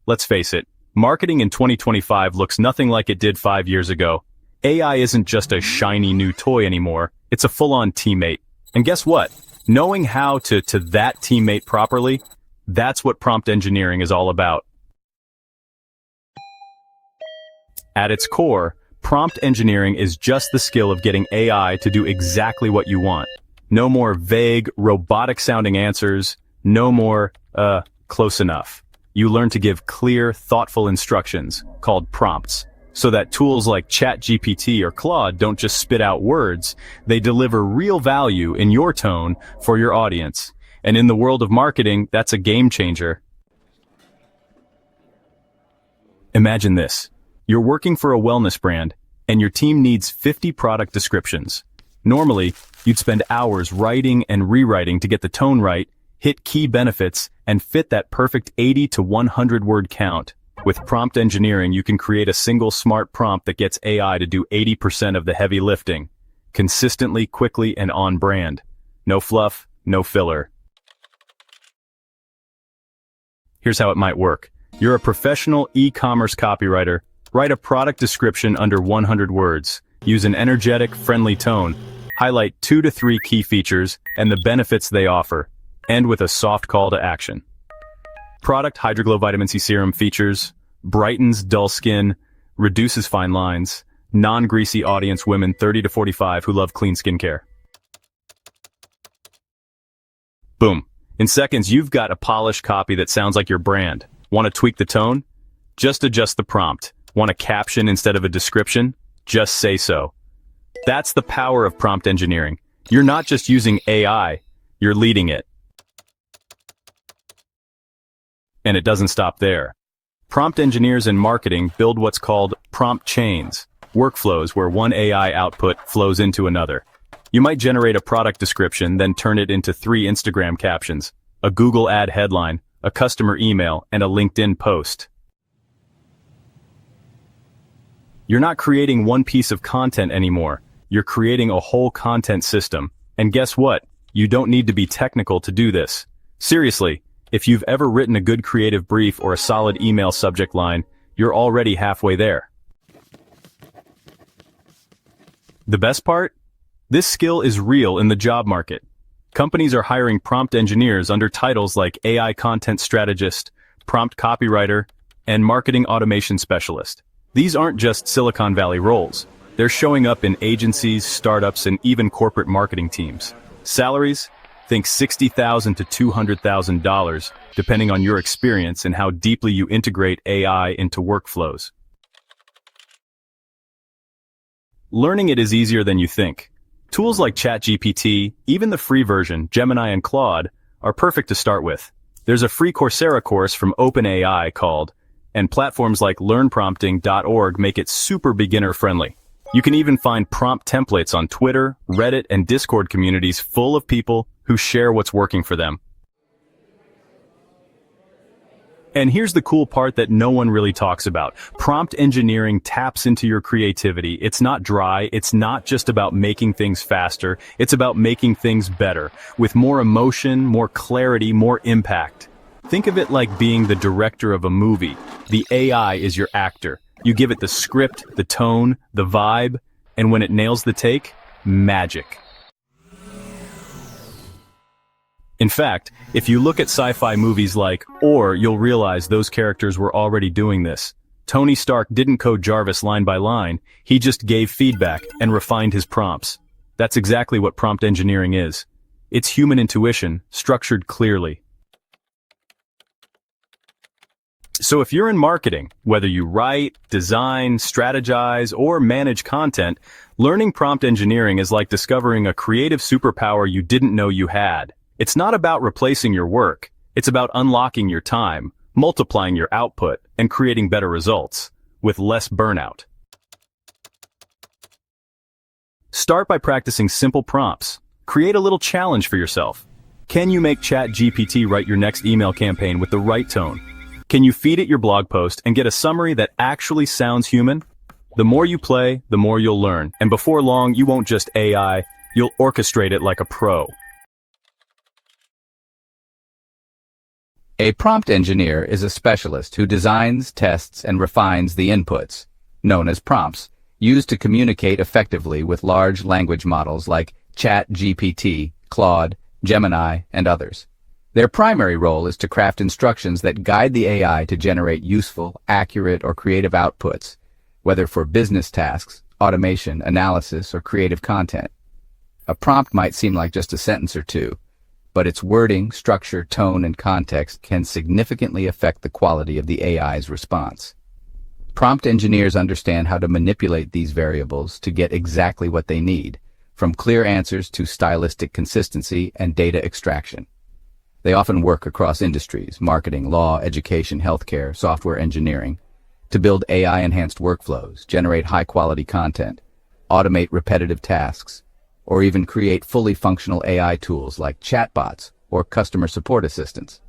Let's face it, marketing in 2025 looks nothing like it did 5 years ago. AI isn't just a shiny new toy anymore, it's a full-on teammate. And guess what? Knowing how to that teammate properly, that's what prompt engineering is all about. At its core, prompt engineering is just the skill of getting AI to do exactly what you want. No more vague, robotic-sounding answers, no more, close enough. You learn to give clear, thoughtful instructions, called prompts, so that tools like ChatGPT or Claude don't just spit out words, they deliver real value in your tone for your audience. And in the world of marketing, that's a game changer. Imagine this. You're working for a wellness brand, and your team needs 50 product descriptions. Normally, you'd spend hours writing and rewriting to get the tone right, hit key benefits, and fit that perfect 80 to 100 word count. With prompt engineering, you can create a single smart prompt that gets AI to do 80% of the heavy lifting. Consistently, quickly, and on brand. No fluff, no filler. Here's how it might work. You're a professional e-commerce copywriter. Write a product description under 100 words. Use an energetic, friendly tone. Highlight 2 to 3 key features and the benefits they offer. End with a soft call to action. Product Hydroglow Vitamin C Serum features brightens dull skin, reduces fine lines, non-greasy audience women 30 to 45 who love clean skincare. Boom. In seconds, you've got a polished copy that sounds like your brand. Want to tweak the tone? Just adjust the prompt. Want a caption instead of a description? Just say so. That's the power of prompt engineering. You're not just using AI, you're leading it. And it doesn't stop there. Prompt engineers in marketing build what's called prompt chains, workflows where one AI output flows into another. You might generate a product description, then turn it into 3 Instagram captions, a Google ad headline, a customer email, and a LinkedIn post. You're not creating one piece of content anymore. You're creating a whole content system. And guess what? You don't need to be technical to do this. Seriously, if you've ever written a good creative brief or a solid email subject line, you're already halfway there. The best part? This skill is real in the job market. Companies are hiring prompt engineers under titles like AI content strategist, prompt copywriter, and marketing automation specialist. These aren't just Silicon Valley roles. They're showing up in agencies, startups, and even corporate marketing teams. Salaries? Think $60,000 to $200,000, depending on your experience and how deeply you integrate AI into workflows. Learning it is easier than you think. Tools like ChatGPT, even the free version, Gemini and Claude, are perfect to start with. There's a free Coursera course from OpenAI called, and platforms like learnprompting.org make it super beginner-friendly. You can even find prompt templates on Twitter, Reddit, and Discord communities full of people who share what's working for them. And here's the cool part that no one really talks about. Prompt engineering taps into your creativity. It's not dry. It's not just about making things faster. It's about making things better, with more emotion, more clarity, more impact. Think of it like being the director of a movie. The AI is your actor. You give it the script, the tone, the vibe, and when it nails the take, magic. In fact, if you look at sci-fi movies like Or, you'll realize those characters were already doing this. Tony Stark didn't code Jarvis line by line, he just gave feedback and refined his prompts. That's exactly what prompt engineering is. It's human intuition, structured clearly. So if you're in marketing, whether you write, design, strategize, or manage content, learning prompt engineering is like discovering a creative superpower you didn't know you had. It's not about replacing your work. It's about unlocking your time, multiplying your output, and creating better results, with less burnout. Start by practicing simple prompts. Create a little challenge for yourself. Can you make ChatGPT write your next email campaign with the right tone? Can you feed it your blog post and get a summary that actually sounds human? The more you play, the more you'll learn. And before long, you won't just AI, you'll orchestrate it like a pro. A prompt engineer is a specialist who designs, tests, and refines the inputs, known as prompts, used to communicate effectively with large language models like ChatGPT, Claude, Gemini, and others. Their primary role is to craft instructions that guide the AI to generate useful, accurate, or creative outputs, whether for business tasks, automation, analysis, or creative content. A prompt might seem like just a sentence or two, but its wording, structure, tone, and context can significantly affect the quality of the AI's response. Prompt engineers understand how to manipulate these variables to get exactly what they need, from clear answers to stylistic consistency and data extraction. They often work across industries, marketing, law, education, healthcare, software engineering, to build AI-enhanced workflows, generate high-quality content, automate repetitive tasks, or even create fully functional AI tools like chatbots or customer support assistants.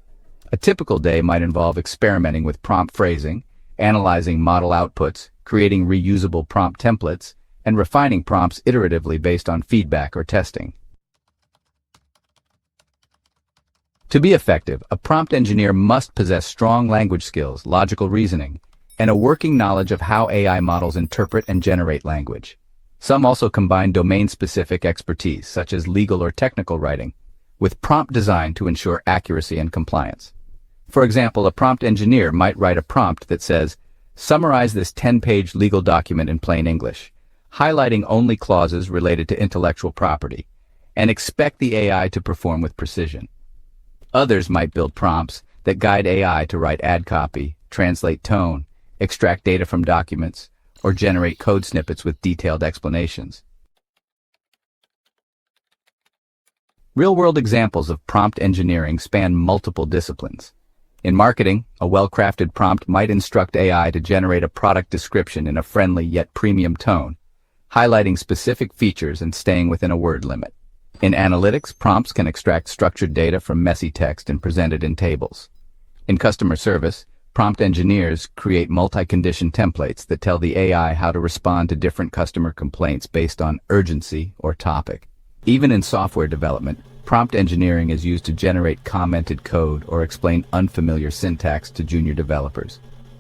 A typical day might involve experimenting with prompt phrasing, analyzing model outputs, creating reusable prompt templates, and refining prompts iteratively based on feedback or testing. To be effective, a prompt engineer must possess strong language skills, logical reasoning, and a working knowledge of how AI models interpret and generate language. Some also combine domain-specific expertise, such as legal or technical writing, with prompt design to ensure accuracy and compliance. For example, a prompt engineer might write a prompt that says, "Summarize this 10-page legal document in plain English, highlighting only clauses related to intellectual property, and expect the AI to perform with precision." Others might build prompts that guide AI to write ad copy, translate tone, extract data from documents, or generate code snippets with detailed explanations. Real-world examples of prompt engineering span multiple disciplines. In marketing, a well-crafted prompt might instruct AI to generate a product description in a friendly yet premium tone, highlighting specific features and staying within a word limit. In analytics, prompts can extract structured data from messy text and present it in tables. In customer service, prompt engineers create multi-condition templates that tell the AI how to respond to different customer complaints based on urgency or topic. Even in software development, prompt engineering is used to generate commented code or explain unfamiliar syntax to junior developers.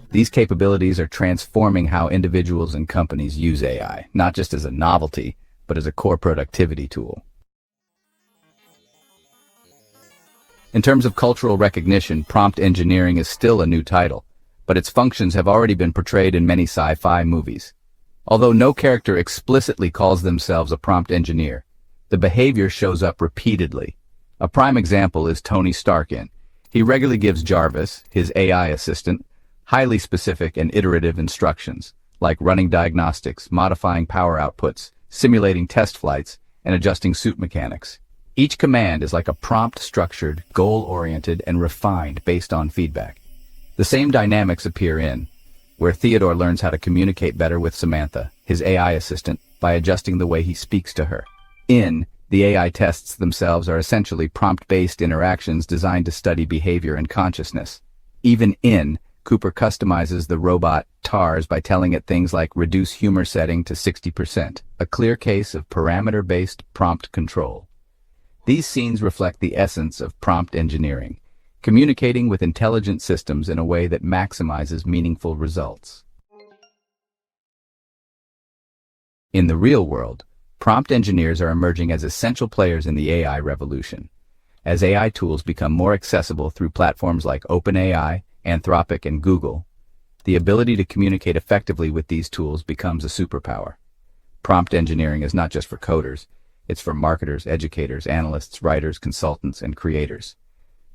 These capabilities are transforming how individuals and companies use AI, not just as a novelty, but as a core productivity tool. In terms of cultural recognition, prompt engineering is still a new title, but its functions have already been portrayed in many sci-fi movies. Although no character explicitly calls themselves a prompt engineer, the behavior shows up repeatedly. A prime example is Tony Stark. He regularly gives Jarvis, his AI assistant, highly specific and iterative instructions, like running diagnostics, modifying power outputs, simulating test flights, and adjusting suit mechanics. Each command is like a prompt, structured, goal-oriented, and refined based on feedback. The same dynamics appear in where Theodore learns how to communicate better with Samantha, his AI assistant, by adjusting the way he speaks to her. In the AI tests themselves are essentially prompt-based interactions designed to study behavior and consciousness. Even in Cooper customizes the robot TARS by telling it things like reduce humor setting to 60%, a clear case of parameter-based prompt control. These scenes reflect the essence of prompt engineering, communicating with intelligent systems in a way that maximizes meaningful results. In the real world, prompt engineers are emerging as essential players in the AI revolution. As AI tools become more accessible through platforms like OpenAI, Anthropic, and Google, the ability to communicate effectively with these tools becomes a superpower. Prompt engineering is not just for coders. It's for marketers, educators, analysts, writers, consultants, and creators.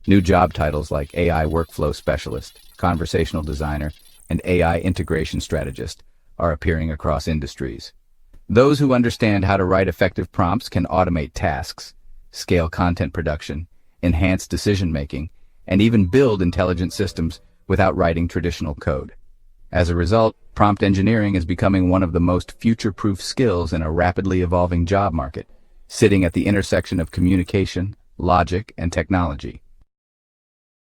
New job titles like AI workflow specialist, conversational designer, and AI integration strategist are appearing across industries. Those who understand how to write effective prompts can automate tasks, scale content production, enhance decision-making, and even build intelligent systems without writing traditional code. As a result, prompt engineering is becoming one of the most future-proof skills in a rapidly evolving job market, sitting at the intersection of communication, logic, and technology.